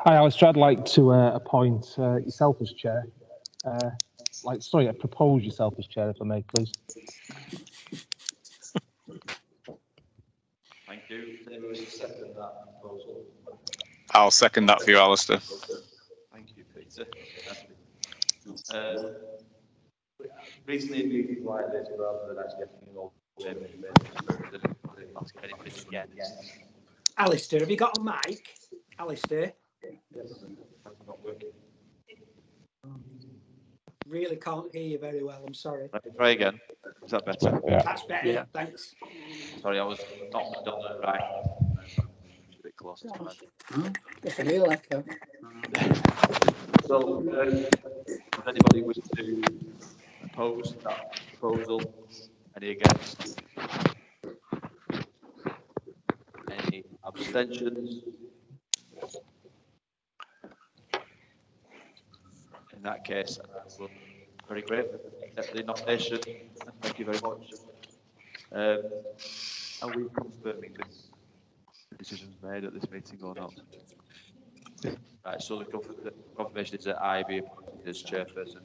Hi, Alistair. I'd like to appoint yourself as chair. Propose yourself as chair, if I may, please. Thank you. Does anyone wish to second that proposal? I'll second that for you, Alistair. Thank you, Peter. Recently, meetings like this, rather than actually getting involved in ask anybody against. Alistair, have you got a mic? Alistair? Yes, not working. Really can't hear you very well, I'm sorry. Let me try again. Is that better? Yeah. That's better, Yeah. Thanks. Sorry, I was not done it right. A bit closer to mine. It's a real echo. So, does anybody wish to oppose that proposal? Any against? Any abstentions? In that case, I will very grateful to accept the nomination. Thank you very much. Are we confirming this decision's made at this meeting or not? Right, so the confirmation is that I be appointed as chairperson,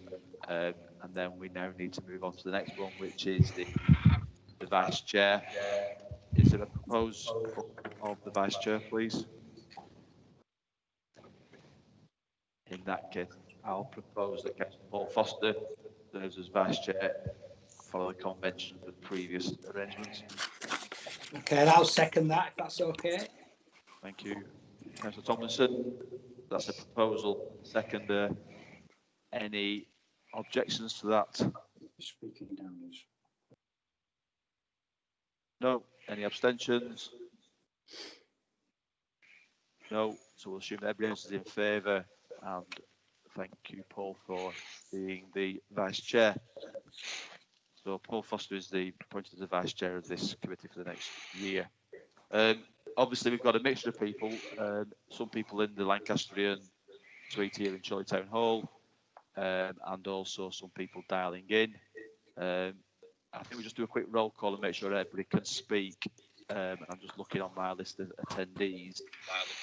and then we now need to move on to the next one, which is the vice chair. Is there a proposal of the vice chair, please? In that case, I'll propose that Councillor Paul Foster serves as vice chair, follow the convention of the previous arrangements. Okay, and I'll second that if that's okay. Thank you. Councillor Tomlinson, that's a proposal. Second, any objections to that? Speaking down is. No. Any abstentions? No. So we'll assume everybody else is in favour, and thank you, Paul, for being the vice chair. So Paul Foster is appointed as the vice chair of this committee for the next year. Obviously, we've got a mixture of people. Some people in the Lancastrian suite here in Chorley Town Hall, and also some people dialing in. I think we just do a quick roll call and make sure everybody can speak. I'm just looking on my list of attendees.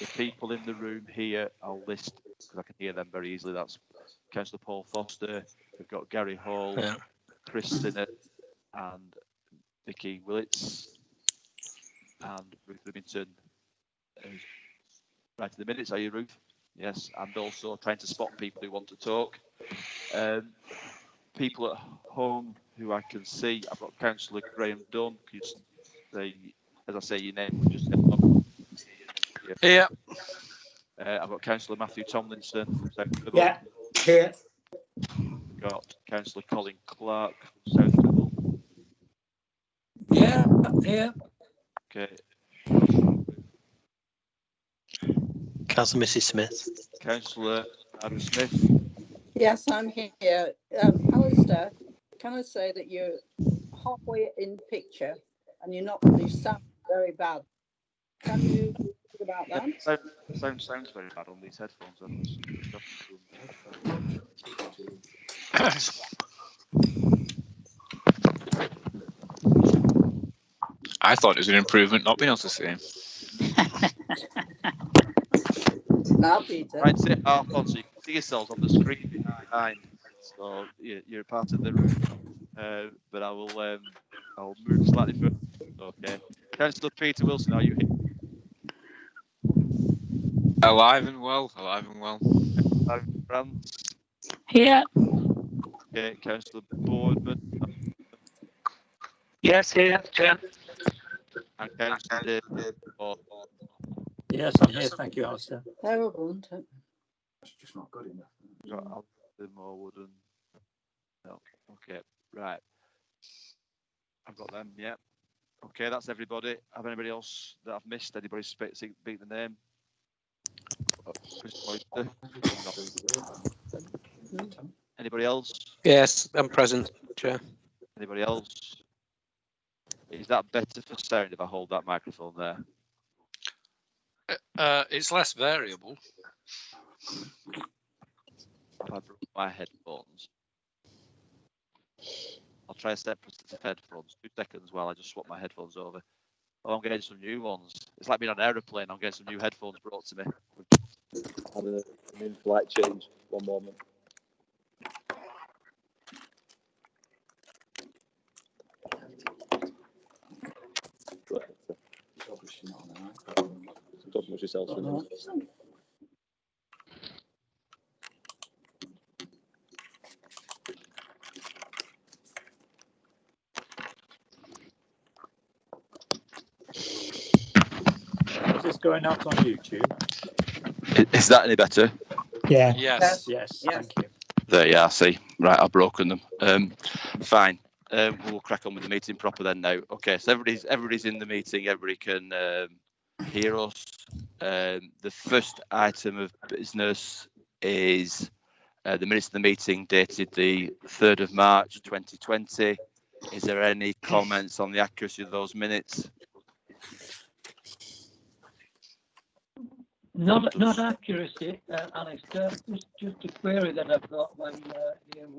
The people in the room here, I'll list because I can hear them very easily. That's Councillor Paul Foster. We've got Gary Hall, Chris Sinnott, and Vicky Willits, and Ruth Remington. Right in the minutes, are you, Ruth? Yes, and also trying to spot people who want to talk. People at home who I can see, I've got Councillor Graham Dunn. Can you say, as I say your name, just Yeah. I've got Councillor Matthew Tomlinson from South Ribble. Yeah, here. Got Councillor Colin Clark from South Ribble. Yeah, here. Okay. Councillor Mrs. Smith. Councillor Adam Smith. Yes, I'm here. Alistair, can I say that you're halfway in the picture and you sound very bad. Can you think about that? Sounds very bad on these headphones. I thought it was an improvement not being able to see him. Now, Peter. Try and sit half on so you can see yourselves on the screen behind. So you're part of the room. But I'll move slightly further. Okay. Councillor Peter Wilson, are you here? Alive and well. Alive and well. France. Here. Okay. Councillor Boardman. Yes, here, Chair. And Councillor David. Yes, I'm here. Thank you, Alistair. Terrible, isn't it? It's just not good enough. Got Alfred Morwood and no. Okay, right. I've got them. Yeah. Okay, that's everybody. Have anybody else that I've missed? Anybody beat the name? Anybody else? Yes, I'm present, Chair. Anybody else? Is that better for sound if I hold that microphone there? It's less variable. If I broke my headphones, I'll try a separate set of headphones. 2 seconds while I just swap my headphones over. Oh, I'm getting some new ones. It's like being on an aeroplane. I'm getting some new headphones brought to me. had an in-flight change. One moment. Talk much yourself. Is this going out on YouTube? Is that any better? Yeah. Yes. Yes, Yes. thank you. There you are. See, right, I've broken them. Fine. We'll crack on with the meeting proper then now. Okay, so everybody's in the meeting. Everybody can hear us. The first item of business is the minutes of the meeting dated the 3rd of March 2020. Is there any comments on the accuracy of those minutes? Not accuracy, Alex. Just a query that I've got when you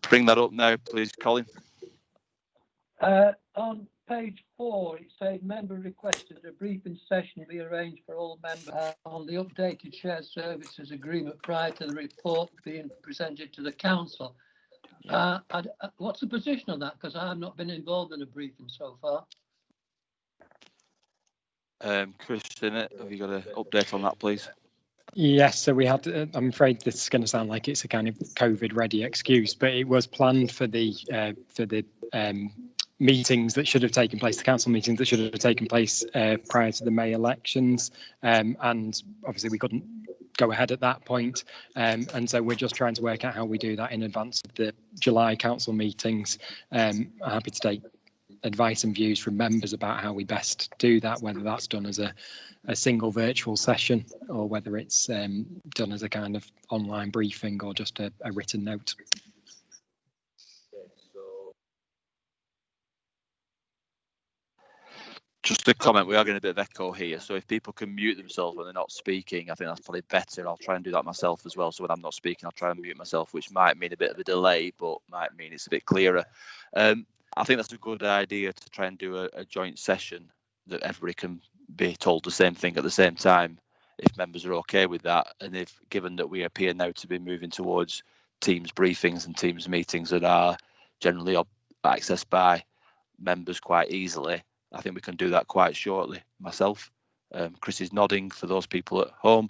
Bring that up now, please, Colin. on page 4, it says member requested a briefing session be arranged for all members on the updated shared services agreement prior to the report being presented to the council. What's the position on that? Because I have not been involved in a briefing so far. Chris, have you got an update on that, please? Yes, so we had, I'm afraid this is going to sound like it's a kind of COVID-ready excuse, but it was planned for the meetings that should have taken place, the council meetings that should have taken place prior to the May elections, and obviously we couldn't go ahead at that point, and so we're just trying to work out how we do that in advance of the July council meetings. I'm happy to take advice and views from members about how we best do that, whether that's done as a single virtual session or whether it's done as a kind of online briefing or just a written note. Just a comment, we are getting a bit of echo here, so if people can mute themselves when they're not speaking, I think that's probably better. I'll try and do that myself as well, so when I'm not speaking, I'll try and mute myself, which might mean a bit of a delay, but might mean it's a bit clearer. I think that's a good idea to try and do a joint session that everybody can be told the same thing at the same time, if members are okay with that, and if given that we appear now to be moving towards Teams briefings and Teams meetings that are generally accessed by members quite easily, I think we can do that quite shortly. Myself, Chris is nodding for those people at home.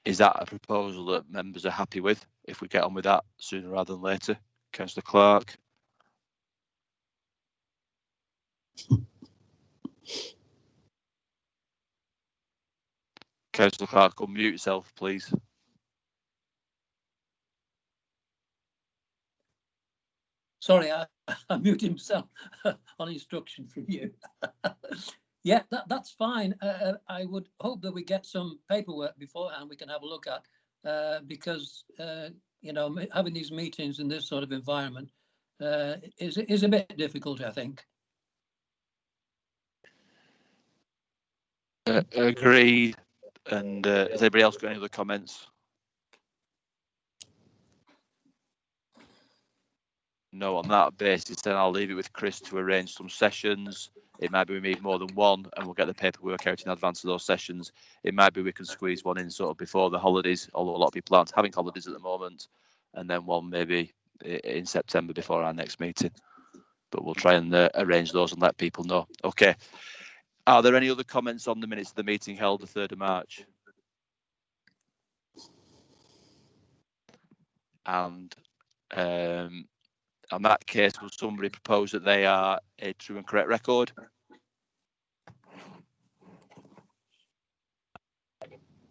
Is that a proposal that members are happy with if we get on with that sooner rather than later? Councillor Clark. Councillor Clark, unmute yourself, please. Sorry, I muted himself on instruction from you. Yeah, that's fine. I would hope that we get some paperwork beforehand we can have a look at, because you know, having these meetings in this sort of environment is a bit difficult, I think. Agreed. And has anybody else got any other comments? No, on that basis, then I'll leave it with Chris to arrange some sessions. It might be we meet more than one and we'll get the paperwork out in advance of those sessions. It might be we can squeeze one in sort of before the holidays, although a lot of people aren't having holidays at the moment, and then one maybe in September before our next meeting. But we'll try and arrange those and let people know. Okay. Are there any other comments on the minutes of the meeting held the 3rd of March? And in that case, will somebody propose that they are a true and correct record?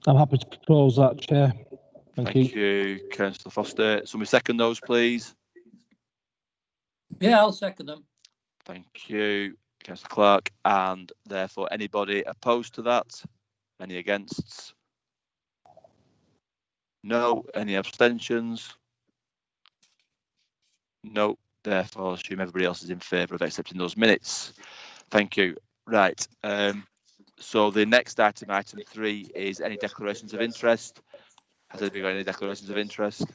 I'm happy to propose that, Chair. Thank you, Councillor Foster. Somebody second those, please. Yeah, I'll second them. Thank you, Councillor Clark. And therefore, anybody opposed to that? Any against? No. Any abstentions? No. Therefore, I assume everybody else is in favour of accepting those minutes. Thank you. Right. So the next item, item 3, is any declarations of interest. Has anybody got any declarations of interest?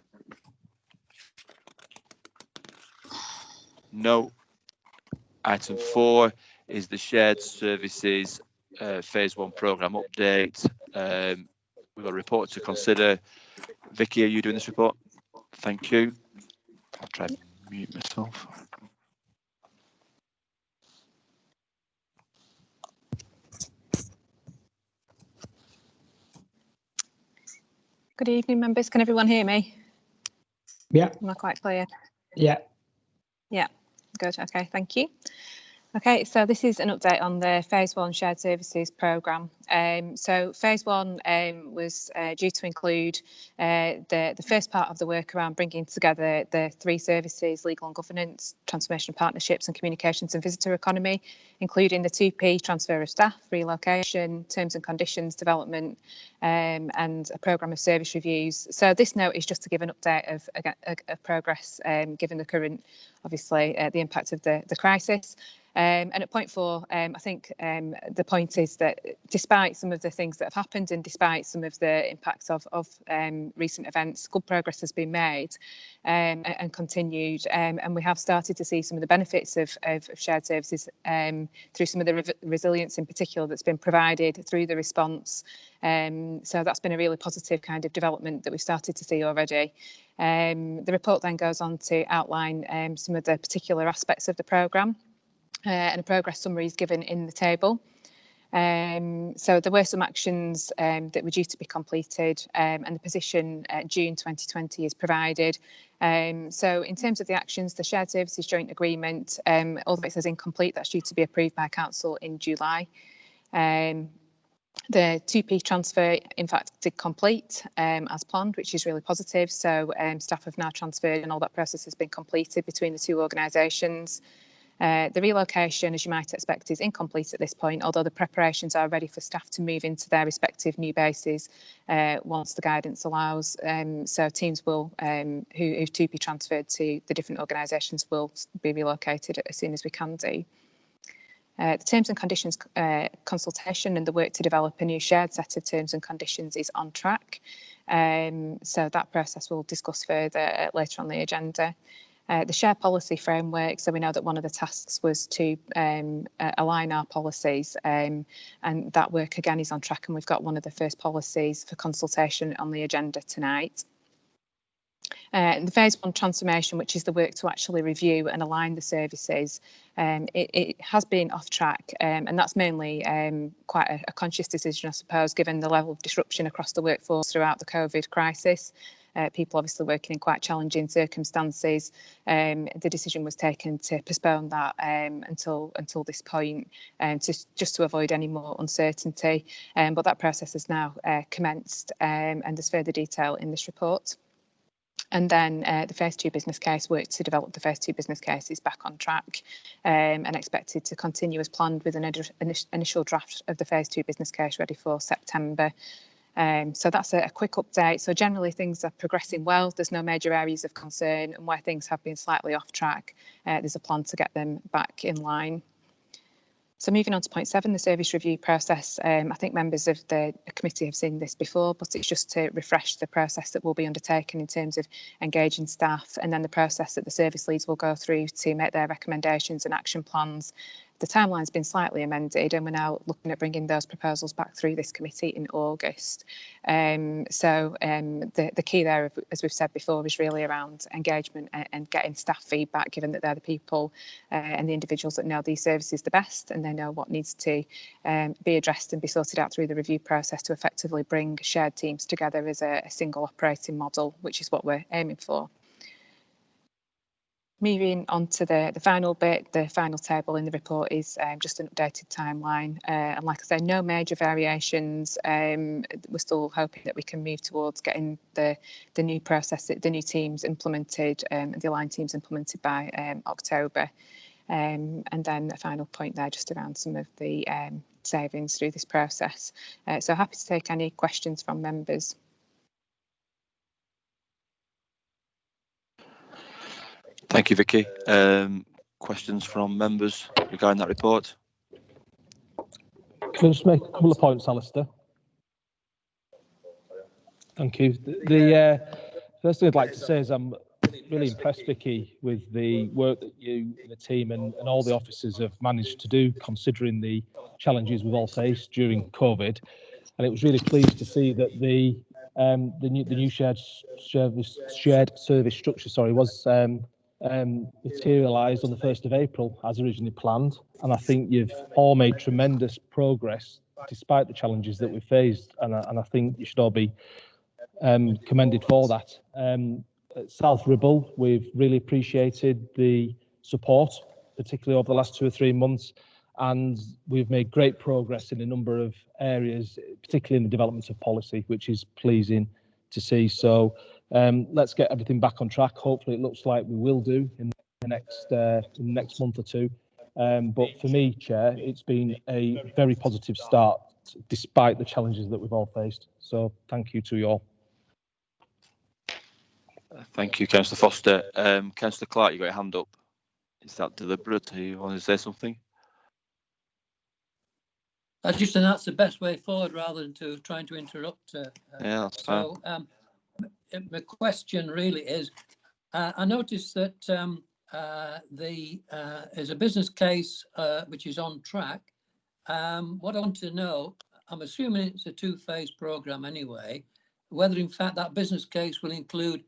No. Item 4 is the shared services phase 1 programme update. We've got a report to consider. Vicky, are you doing this report? Thank you. I'll try and mute myself. Good evening, members. Can everyone hear me? Yeah. Am I quite clear? Yeah. Yeah, good. Okay, thank you. Okay, so this is an update on the Phase 1 Shared Services programme. So Phase 1 was due to include the first part of the work around bringing together the 3 services, legal and governance, transformation and partnerships and communications and visitor economy, including the 2P transfer of staff, relocation, terms and conditions development, and a programme of service reviews. So this note is just to give an update of progress given the current, obviously, the impact of the crisis. And at point 4, I think the point is that despite some of the things that have happened and despite some of the impacts of recent events, good progress has been made and continued. And we have started to see some of the benefits of shared services through some of the resilience in particular that's been provided through the response. So that's been a really positive kind of development that we've started to see already. The report then goes on to outline some of the particular aspects of the programme. And a progress summary is given in the table. So there were some actions that were due to be completed and the position June 2020 is provided. So in terms of the actions, the Shared Services Joint Agreement, although it says incomplete, that's due to be approved by Council in July. The 2P transfer, in fact, did complete as planned, which is really positive. So staff have now transferred and all that process has been completed between the 2 organisations. The relocation, as you might expect, is incomplete at this point, although the preparations are ready for staff to move into their respective new bases once the guidance allows. So teams will, who've to be transferred to the different organisations will be relocated as soon as we can do. The terms and conditions consultation and the work to develop a new shared set of terms and conditions is on track. So that process we'll discuss further later on the agenda. The share policy framework, so we know that one of the tasks was to align our policies and that work again is on track and we've got one of the first policies for consultation on the agenda tonight. The phase 1 transformation, which is the work to actually review and align the services, it has been off track and that's mainly quite a conscious decision, I suppose, given the level of disruption across the workforce throughout the COVID crisis. People obviously working in quite challenging circumstances. The decision was taken to postpone that until this point, just to avoid any more uncertainty. But that process has now commenced, and there's further detail in this report. And then the phase 2 business case, work to develop the phase 2 business case is back on track and expected to continue as planned with an initial draft of the phase 2 business case ready for September. So that's a quick update. So generally things are progressing well. There's no major areas of concern, and where things have been slightly off track, there's a plan to get them back in line. So moving on to point 7, the service review process. I think members of the committee have seen this before, but it's just to refresh the process that will be undertaken in terms of engaging staff and then the process that the service leads will go through to make their recommendations and action plans. The timeline's been slightly amended and we're now looking at bringing those proposals back through this committee in August. The key there, as we've said before, is really around engagement and getting staff feedback, given that they're the people and the individuals that know these services the best and they know what needs to be addressed and be sorted out through the review process to effectively bring shared teams together as a single operating model, which is what we're aiming for. Moving on to the final bit, the final table in the report is just an updated timeline. And like I say, no major variations. We're still hoping that we can move towards getting the new process, the new teams implemented, the aligned teams implemented by October. And then a final point there just around some of the savings through this process. So happy to take any questions from members. Thank you, Vicky. Questions from members regarding that report? Can I just make a couple of points, Alistair? Thank you. The first thing I'd like to say is I'm really impressed, Vicky, with the work that you, the team, and all the officers have managed to do, considering the challenges we've all faced during COVID. And it was really pleased to see that the new shared service structure, was materialised on the 1st of April as originally planned. And I think you've all made tremendous progress despite the challenges that we've faced. And I think you should all be commended for that. At South Ribble, we've really appreciated the support, particularly over the last 2 or 3 months. And we've made great progress in a number of areas, particularly in the development of policy, which is pleasing to see. So let's get everything back on track. Hopefully it looks like we will do in the next month or two. But for me, Chair, it's been a very positive start, despite the challenges that we've all faced. So thank you to you all. Thank you, Councillor Foster. Councillor Clark, you got your hand up. Is that deliberate? Do you want to say something? I just think that's the best way forward, rather than trying to interrupt. Yeah, that's fine. So my question really is, I noticed that there's a business case which is on track. What I want to know, I'm assuming it's a 2-phase programme anyway, whether in fact that business case will include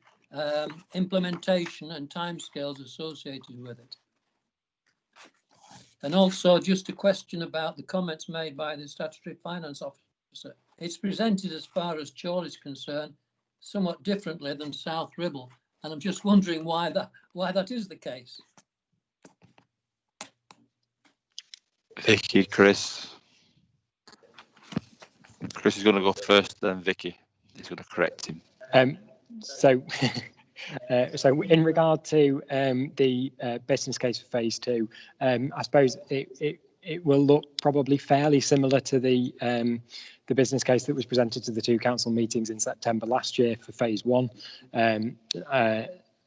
implementation and timescales associated with it. And also just a question about the comments made by the Statutory Finance Officer. It's presented, as far as Chorley is concerned, somewhat differently than South Ribble, and I'm just wondering why that is the case. Vicky, Chris. Chris is going to go first, then Vicky. He's going to correct him. So in regard to the business case for phase 2, I suppose it will look probably fairly similar to the business case that was presented to the 2 council meetings in September last year for phase 1.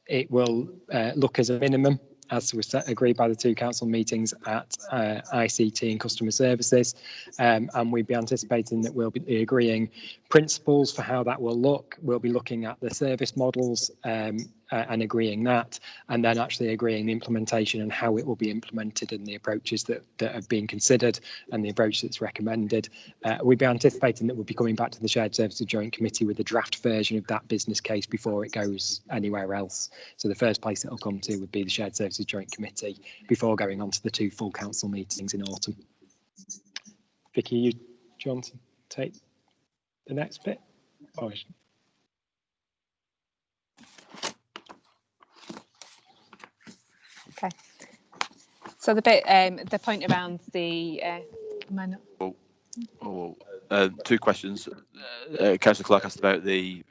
It will look as a minimum, as was agreed by the 2 council meetings, at ICT and customer services, and we'd be anticipating that we'll be agreeing principles for how that will look. We'll be looking at the service models and agreeing that, and then actually agreeing the implementation and how it will be implemented and the approaches that have been considered and the approach that's recommended. We'd be anticipating that we'll be coming back to the Shared Services Joint Committee with a draft version of that business case before it goes anywhere else. So the first place it'll come to would be the Shared Services Joint Committee before going on to the 2 full council meetings in autumn. Vicky, do you want to take the next bit? Oh, okay. So the bit, the point around the. Two questions. Councillor Clark asked about the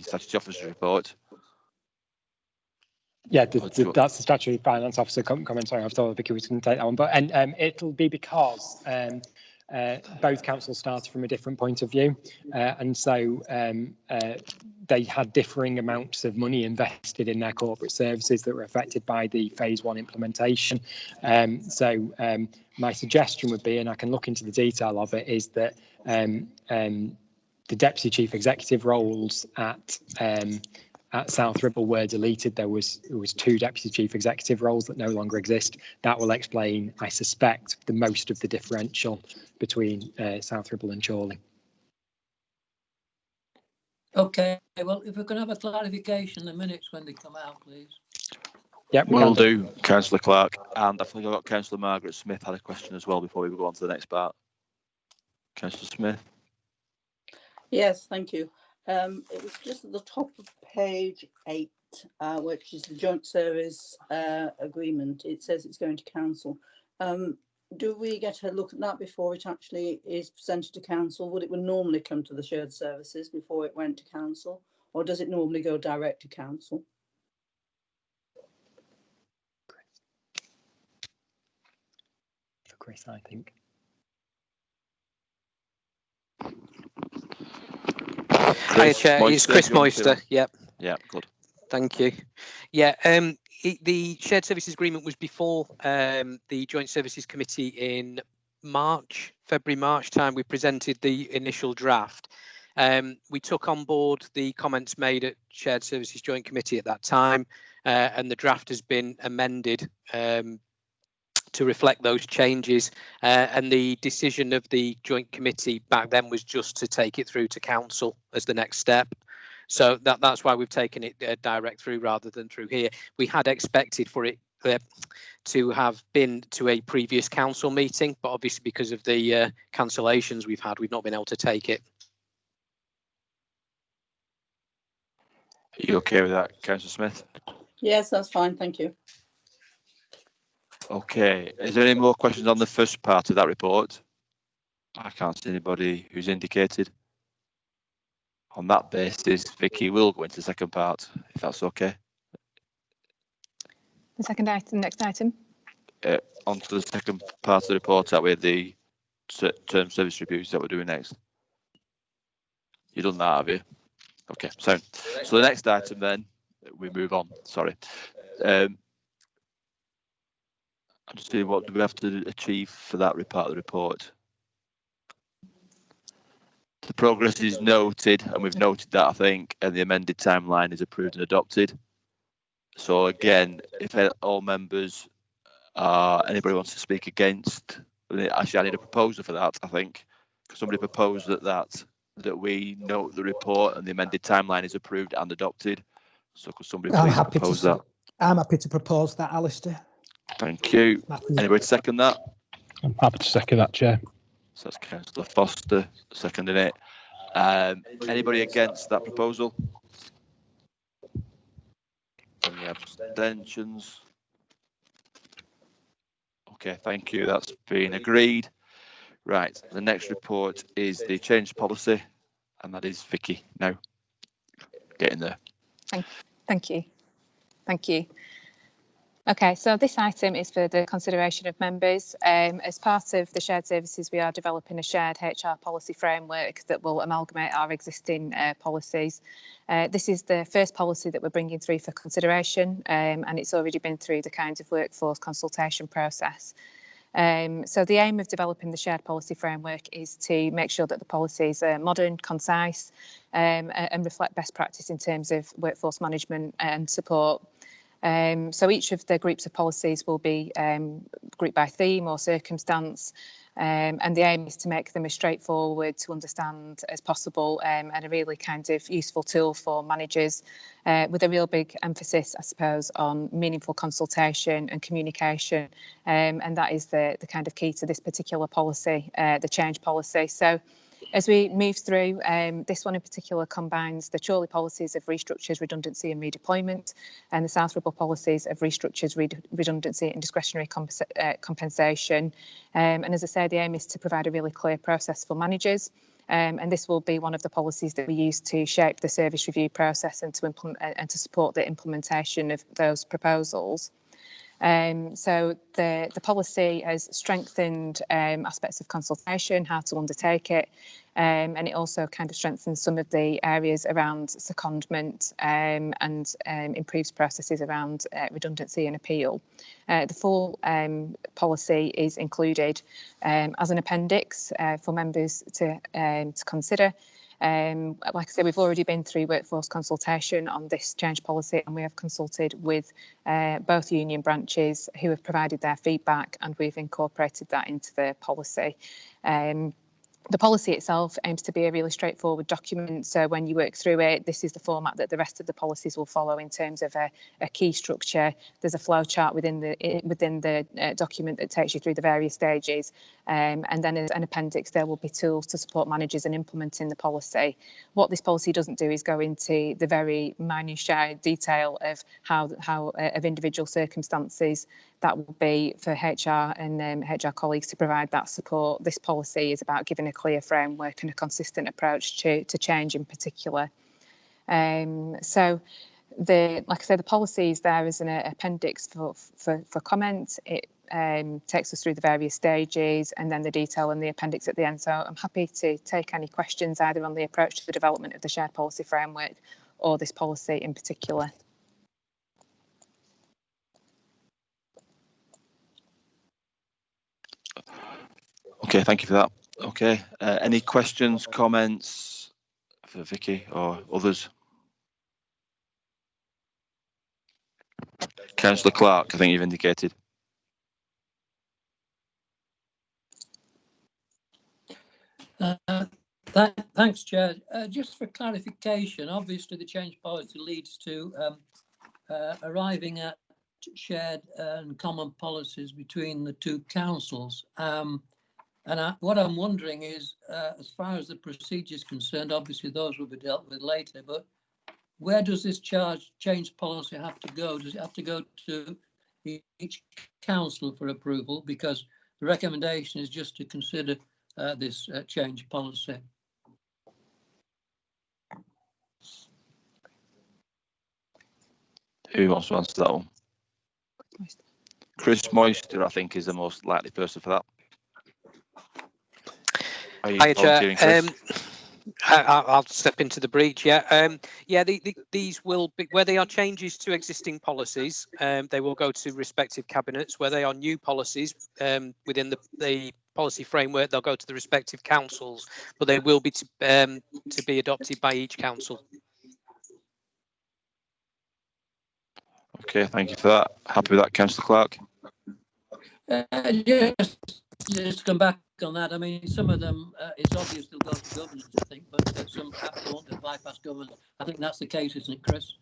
statutory officer's report. Yeah, that's the Statutory Finance Officer comment. Sorry, I thought Vicky was going to take that one, but it'll be because both councils started from a different point of view, and so they had differing amounts of money invested in their corporate services that were affected by the phase 1 implementation. So my suggestion would be, and I can look into the detail of it, is that the Deputy Chief Executive roles at South Ribble were deleted. There was 2 Deputy Chief Executive roles that no longer exist. That will explain, I suspect, the most of the differential between South Ribble and Chorley. Okay, well, if we can have a clarification in the minutes when they come out, please. Yeah, we'll do, Councillor Clark. And I think I've got Councillor Margaret Smith had a question as well before we go on to the next part. Councillor Smith. Yes, thank you. It was just at the top of page 8, which is the joint service agreement. It says it's going to council. Do we get a look at that before it actually is presented to council? Would it normally come to the shared services before it went to council, or does it normally go direct to council? For Chris, I think. Hi, Chair. It's Chris Moister. Yep. Yeah, good. Thank you. Yeah, the shared services agreement was before the Joint Services Committee in February, March time. We presented the initial draft. We took on board the comments made at Shared Services Joint Committee at that time, and the draft has been amended to reflect those changes. And the decision of the Joint Committee back then was just to take it through to Council as the next step. So that's why we've taken it direct through rather than through here. We had expected for it to have been to a previous council meeting, but obviously because of the cancellations we've had, we've not been able to take it. Are you okay with that, Councillor Smith? Yes, that's fine. Thank you. Okay. Is there any more questions on the first part of that report? I can't see anybody who's indicated. On that basis, Vicky will go into the second part, if that's okay. The second item, next item. On to the second part of the report, that way the term service reviews that we're doing next. You've done that, have you? Okay, so the next item then, we move on, sorry. I'm just seeing what do we have to achieve for that part of the report. The progress is noted, and we've noted that, I think, and the amended timeline is approved and adopted. So again, if all members, anybody wants to speak against, actually I need a proposal for that, I think. Somebody proposed that we note the report and the amended timeline is approved and adopted. So could somebody please propose that? I'm happy to propose that, Alistair. Thank you. Anybody second that? I'm happy to second that, Chair. So that's Councillor Foster seconding it. Anybody against that proposal? Any abstentions? Okay, thank you. That's been agreed. Right, the next report is the change policy, and that is Vicky now. Get in there. Thank you. Thank you. Okay, so this item is for the consideration of members. As part of the shared services, we are developing a shared HR policy framework that will amalgamate our existing policies. This is the first policy that we're bringing through for consideration, and it's already been through the kind of workforce consultation process. So the aim of developing the shared policy framework is to make sure that the policies are modern, concise, and reflect best practice in terms of workforce management and support. So each of the groups of policies will be grouped by theme or circumstance, and the aim is to make them as straightforward to understand as possible, and a really kind of useful tool for managers, with a real big emphasis, I suppose, on meaningful consultation and communication, and that is the kind of key to this particular policy, the change policy. So as we move through, this one in particular combines the Chorley policies of restructures, redundancy and redeployment, and the South Ribble policies of restructures, redundancy and discretionary compensation. And as I say, the aim is to provide a really clear process for managers, and this will be one of the policies that we use to shape the service review process and to implement and to support the implementation of those proposals. So the policy has strengthened aspects of consultation, how to undertake it, and it also kind of strengthens some of the areas around secondment, and improves processes around redundancy and appeal. The full policy is included as an appendix for members to consider. Like I said, we've already been through workforce consultation on this change policy, and we have consulted with both union branches who have provided their feedback, and we've incorporated that into the policy. The policy itself aims to be a really straightforward document, so when you work through it, this is the format that the rest of the policies will follow in terms of a key structure. There's a flow chart within the document that takes you through the various stages, and then as an appendix there will be tools to support managers in implementing the policy. What this policy doesn't do is go into the very minutiae detail of how of individual circumstances. That will be for HR and HR colleagues to provide that support. This policy is about giving a clear framework and a consistent approach to change in particular. So, like I said, the policy is there as an appendix for comment. It takes us through the various stages, and then the detail and the appendix at the end. So I'm happy to take any questions either on the approach to the development of the shared policy framework or this policy in particular. Okay, thank you for that. Okay, any questions, comments for Vicky or others? Councillor Clark, I think you've indicated. Thanks, Chair. Just for clarification, obviously the change policy leads to arriving at shared and common policies between the two councils. What I'm wondering is, as far as the procedure is concerned, obviously those will be dealt with later, but where does this change policy have to go? Does it have to go to each council for approval? Because the recommendation is just to consider this change policy. Who wants to answer that one? Chris Moister, I think, is the most likely person for that. Are you volunteering, Chris? I'll step into the breach. These will be, where they are changes to existing policies, they will go to respective cabinets. Where they are new policies within the policy framework, they'll go to the respective councils, but they will be to be adopted by each council. Okay, thank you for that. Happy with that, Councillor Clark? Just to come back on that, I mean, some of them, it's obvious they'll go to governance, I think, but some perhaps won't bypass governance. I think that's the case, isn't it, Chris?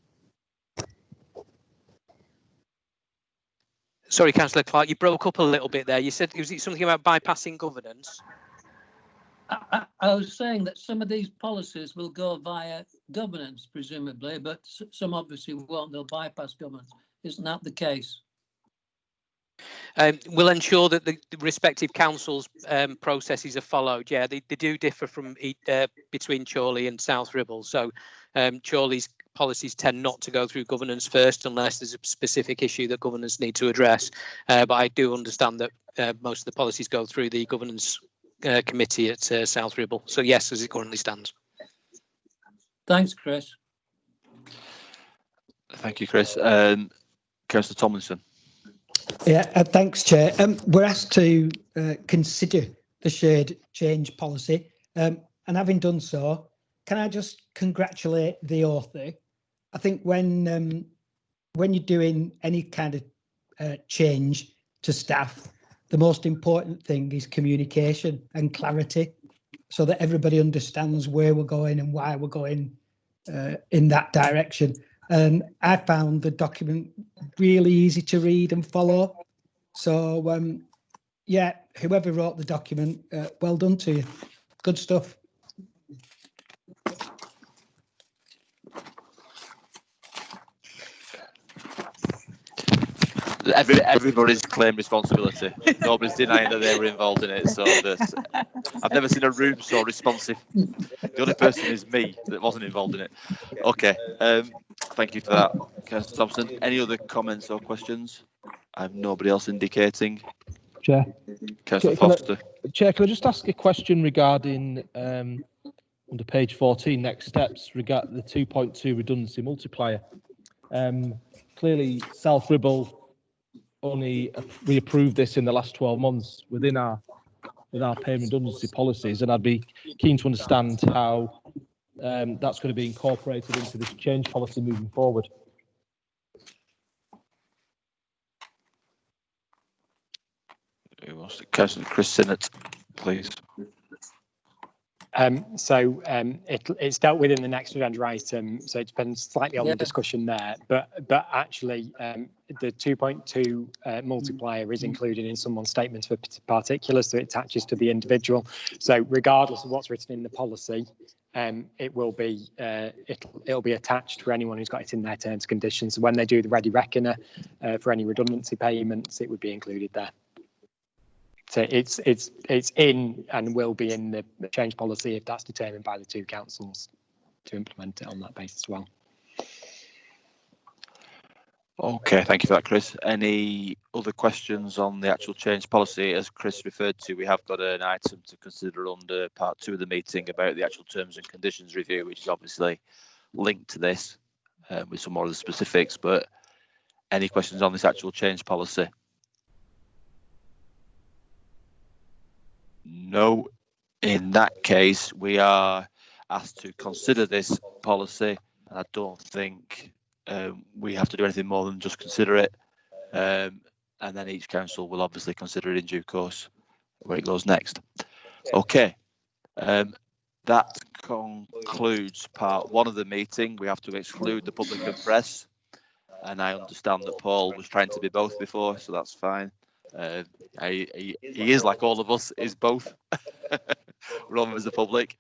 Sorry, Councillor Clark, you broke up a little bit there. You said, was it something about bypassing governance? I was saying that some of these policies will go via governance, presumably, but some obviously won't. They'll bypass governance. Isn't that the case? We'll ensure that the respective councils' processes are followed. Yeah, they do differ from between Chorley and South Ribble. So Chorley's policies tend not to go through governance first unless there's a specific issue that governance need to address. But I do understand that most of the policies go through the governance committee at South Ribble. So yes, as it currently stands. Thanks, Chris. Thank you, Chris. Councillor Tomlinson. Yeah, thanks, Chair. We're asked to consider the shared change policy, and having done so, can I just congratulate the author? I think when you're doing any kind of change to staff, the most important thing is communication and clarity, so that everybody understands where we're going and why we're going in that direction. And I found the document really easy to read and follow. So, yeah, whoever wrote the document, well done to you. Good stuff. Everybody's claimed responsibility. Nobody's denying that they were involved in it. So I've never seen a room so responsive. The only person is me that wasn't involved in it. Okay, thank you for that, Councillor Thompson. Any other comments or questions? I have nobody else indicating. Chair. Councillor Foster. Chair, can I just ask a question regarding under page 14, next steps, regarding the 2.2 redundancy multiplier? Clearly, South Ribble we approved this in the last 12 months with our pay redundancy policies, and I'd be keen to understand how that's going to be incorporated into this change policy moving forward. Who wants to? Councillor Chris Sinnott, please. It's dealt with in the next agenda item, so it depends slightly on the discussion there. But actually, the 2.2 multiplier is included in someone's statement for particulars, so it attaches to the individual. So regardless of what's written in the policy, it will be it'll be attached for anyone who's got it in their terms and conditions. So when they do the ready reckoner for any redundancy payments, it would be included there. So it's in and will be in the change policy if that's determined by the two councils to implement it on that basis as well. Okay, thank you for that, Chris. Any other questions on the actual change policy? As Chris referred to, we have got an item to consider under part 2 of the meeting about the actual terms and conditions review, which is obviously linked to this with some more of the specifics. But any questions on this actual change policy? No. In that case, we are asked to consider this policy, and I don't think we have to do anything more than just consider it. And then each council will obviously consider it in due course where it goes next. Okay, that concludes part one of the meeting. We have to exclude the public and press, and I understand that Paul was trying to be both before, so that's fine. He is, like all of us, is both. Rather as the public.